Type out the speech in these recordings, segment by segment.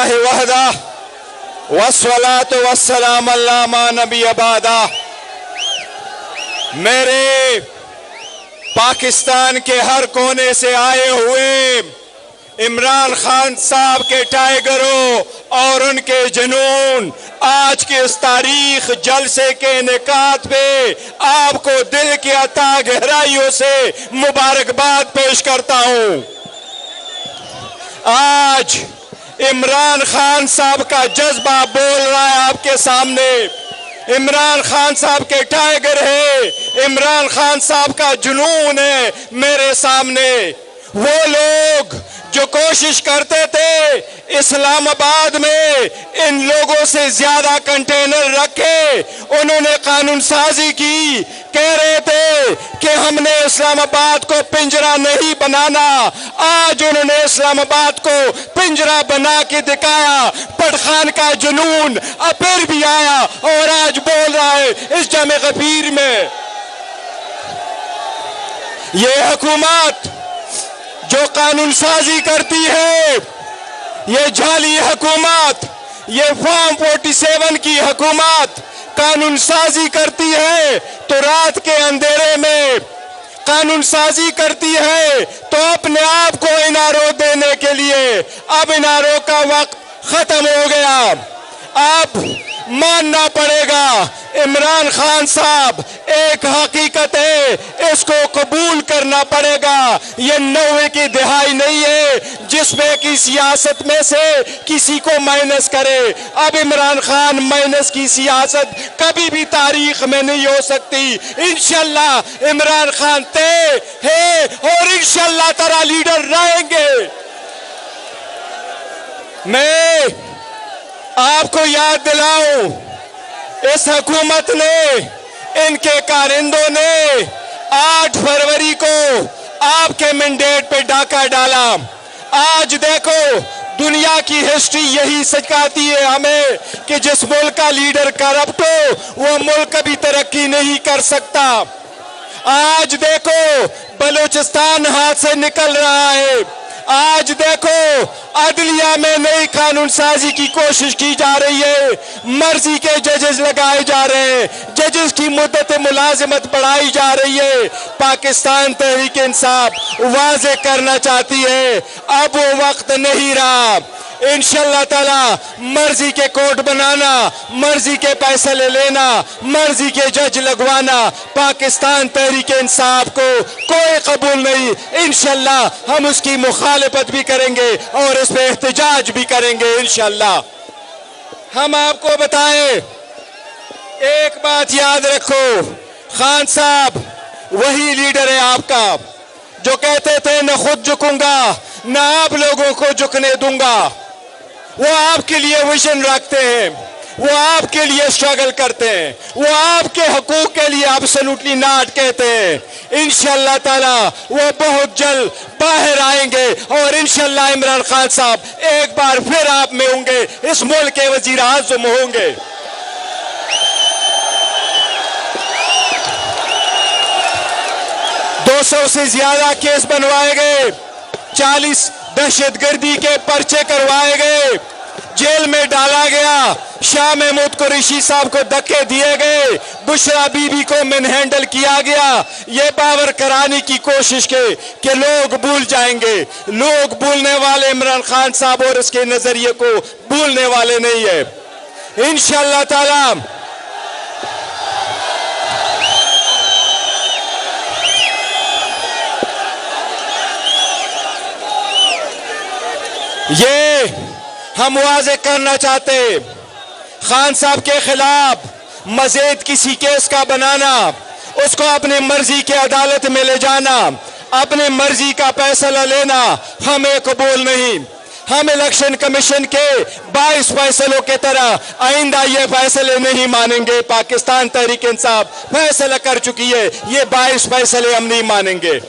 للہ وحدہ والصلاة والسلام علی ما نبی بعدہ۔ میرے پاکستان کے ہر کونے سے آئے ہوئے عمران خان صاحب کے ٹائیگروں اور ان کے جنون، آج کے اس تاریخ جلسے کے انعقاد پہ آپ کو دل کی عطا گہرائیوں سے مبارکباد پیش کرتا ہوں۔ آج عمران خان صاحب کا جذبہ بول رہا ہے آپ کے سامنے، عمران خان صاحب کے ٹائیگر ہے، عمران خان صاحب کا جنون ہے میرے سامنے۔ وہ لوگ جو کوشش کرتے تھے اسلام آباد میں ان لوگوں سے زیادہ کنٹینر رکھے، انہوں نے قانون سازی کی، کہہ رہے تھے کہ ہم نے اسلام آباد کو پنجرہ نہیں بنانا، آج انہوں نے اسلام آباد کو پنجرہ بنا کے دکھایا۔ پٹھان کا جنون اب پھر بھی آیا اور آج بول رہا ہے اس جامع غفیر میں۔ یہ حکومت جو قانون سازی کرتی ہے، یہ جعلی حکومت، یہ فارم 47 کی حکومت قانون سازی کرتی ہے تو رات کے اندھیرے میں قانون سازی کرتی ہے تو اپنے آپ کو انارو دینے کے لیے۔ اب انارو کا وقت ختم ہو گیا، اب ماننا پڑے گا عمران خان صاحب ایک حقیقت ہے، اس کو قبول کرنا پڑے گا۔ یہ 90 کی دہائی نہیں ہے جس میں کی سیاست میں سے کسی کو مائنس کرے۔ اب عمران خان مائنس کی سیاست کبھی بھی تاریخ میں نہیں ہو سکتی۔ انشاءاللہ عمران خان طے ہے اور انشاءاللہ ترا لیڈر رہیں گے۔ میں آپ کو یاد دلاؤں، اس حکومت نے، ان کے کارندوں نے 8 فروری کو آپ کے مینڈیٹ پہ ڈاکہ ڈالا۔ آج دیکھو دنیا کی ہسٹری یہی سکھاتی ہے ہمیں کہ جس ملک کا لیڈر کرپٹ ہو وہ ملک کبھی ترقی نہیں کر سکتا۔ آج دیکھو بلوچستان ہاتھ سے نکل رہا ہے، آج دیکھو عدلیہ میں نئی قانون سازی کی کوشش کی جا رہی ہے، مرضی کے ججز لگائے جا رہے ہیں، ججز کی مدت ملازمت بڑھائی جا رہی ہے۔ پاکستان تحریک انصاف واضح کرنا چاہتی ہے اب وہ وقت نہیں رہا۔ انشاءاللہ تعالی مرضی کے کورٹ بنانا، مرضی کے فیصلے لینا، مرضی کے جج لگوانا پاکستان تحریک انصاف کو کوئی قبول نہیں۔ انشاءاللہ ہم اس کی مخالفت بھی کریں گے اور اس پہ احتجاج بھی کریں گے انشاءاللہ۔ ہم آپ کو بتائیں، ایک بات یاد رکھو، خان صاحب وہی لیڈر ہے آپ کا جو کہتے تھے نہ خود جھکوں گا نہ آپ لوگوں کو جھکنے دوں گا۔ وہ آپ کے لیے ویژن رکھتے ہیں، وہ آپ کے لیے اسٹرگل کرتے ہیں، وہ آپ کے حقوق کے لیے ایبسولوٹلی ناٹ کہتے ہیں۔ انشاءاللہ تعالی وہ بہت جلد باہر آئیں گے اور انشاءاللہ عمران خان صاحب ایک بار پھر آپ میں ہوں گے، اس ملک کے وزیر اعظم ہوں گے۔ 200 سے زیادہ کیس بنوائے گئے، 40 دہشت گردی کے پرچے کروائے گئے، جیل میں ڈالا گیا، شاہ محمود قریشی صاحب کو دھکے دیے گئے، بشرا بی بی کو مین ہینڈل کیا گیا۔ یہ باور کرانے کی کوشش کی کہ لوگ بھول جائیں گے، لوگ بھولنے والے عمران خان صاحب اور اس کے نظریے کو بھولنے والے نہیں ہے۔ انشاءاللہ تعالی یہ ہم واضح کرنا چاہتے ہیں، خان صاحب کے خلاف مزید کسی کیس کا بنانا، اس کو اپنی مرضی کے عدالت میں لے جانا، اپنی مرضی کا فیصلہ لینا ہمیں قبول نہیں۔ ہم الیکشن کمیشن کے 22 فیصلوں کے طرح آئندہ یہ فیصلے نہیں مانیں گے۔ پاکستان تحریک انصاف فیصلہ کر چکی ہے، یہ 22 فیصلے ہم نہیں مانیں گے۔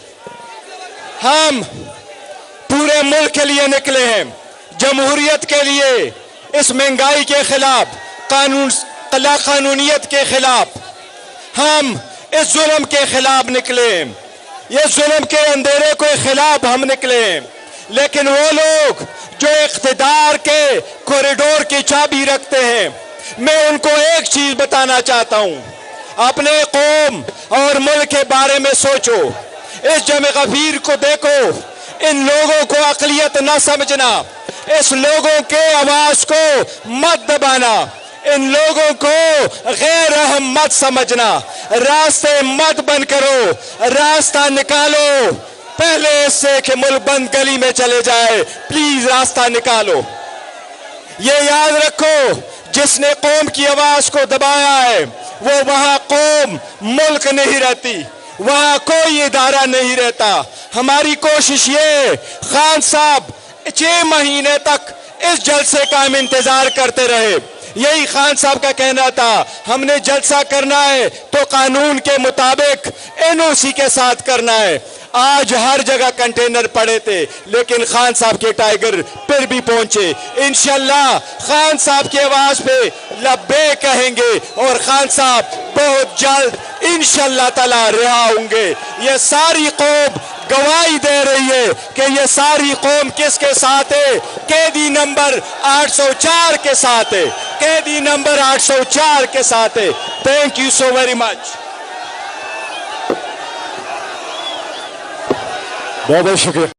ہم پورے ملک کے لیے نکلے ہیں، جمہوریت کے لیے، اس مہنگائی کے خلاف، لا قانونیت کے خلاف، ہم اس ظلم کے خلاف نکلے ہیں، یہ ظلم کے اندھیرے کے خلاف ہم نکلے ہیں۔ لیکن وہ لوگ جو اقتدار کے کوریڈور کی چابی رکھتے ہیں، میں ان کو ایک چیز بتانا چاہتا ہوں، اپنے قوم اور ملک کے بارے میں سوچو، اس جمع غفیر کو دیکھو، ان لوگوں کو اقلیت نہ سمجھنا، اس لوگوں کے آواز کو مت دبانا، ان لوگوں کو غیر اہم مت سمجھنا، راستے مت بند کرو، راستہ نکالو، پہلے اس سے کہ ملک بند گلی میں چلے جائے، پلیز راستہ نکالو۔ یہ یاد رکھو، جس نے قوم کی آواز کو دبایا ہے وہ وہاں قوم ملک نہیں رہتی، وہاں کوئی ادارہ نہیں رہتا۔ ہماری کوشش یہ، خان صاحب 6 مہینے تک اس جلسے کا ہم انتظار کرتے رہے، یہی خان صاحب کا کہنا تھا، ہم نے جلسہ کرنا ہے تو قانون کے مطابق NOC کے ساتھ کرنا ہے۔ آج ہر جگہ کنٹینر پڑے تھے لیکن خان صاحب کے ٹائیگر پھر بھی پہنچے۔ انشاءاللہ خان صاحب کی آواز پہ لبیک کہیں گے اور خان صاحب بہت جلد انشاءاللہ تعالی رہا ہوں گے۔ یہ ساری قوم گواہی دے رہی ہے کہ یہ ساری قوم کس کے ساتھ ہے؟ قیدی نمبر 804 کے ساتھ ہے، قیدی نمبر 804 کے ساتھ ہے۔ Thank you so very much. بہت بہت شکریہ۔